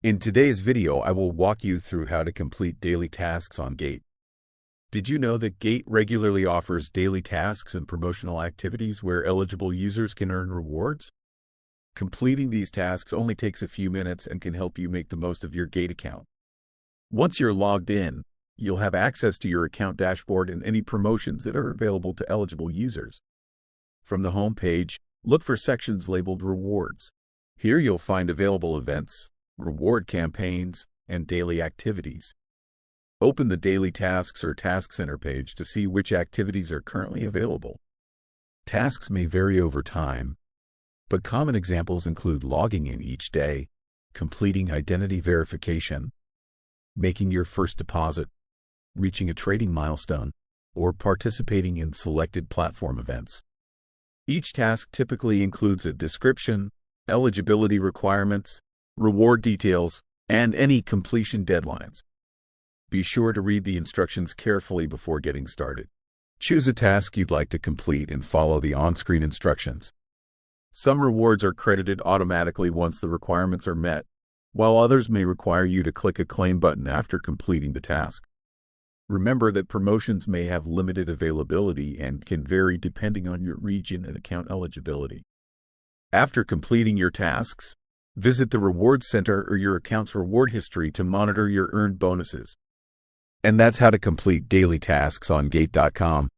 In today's video, I will walk you through how to complete daily tasks on Gate. Did you know that Gate regularly offers daily tasks and promotional activities where eligible users can earn rewards? Completing these tasks only takes a few minutes and can help you make the most of your Gate account. Once you're logged in, you'll have access to your account dashboard and any promotions that are available to eligible users. From the home page, look for sections labeled Rewards. Here you'll find available events, reward campaigns, and daily activities. Open the Daily Tasks or Task Center page to see which activities are currently available. Tasks may vary over time, but common examples include logging in each day, completing identity verification, making your first deposit, reaching a trading milestone, or participating in selected platform events. Each task typically includes a description, eligibility requirements, reward details, and any completion deadlines. Be sure to read the instructions carefully before getting started. Choose a task you'd like to complete and follow the on-screen instructions. Some rewards are credited automatically once the requirements are met, while others may require you to click a claim button after completing the task. Remember that promotions may have limited availability and can vary depending on your region and account eligibility. After completing your tasks, visit the Reward Center or your account's reward history to monitor your earned bonuses. And that's how to complete daily tasks on Gate.com.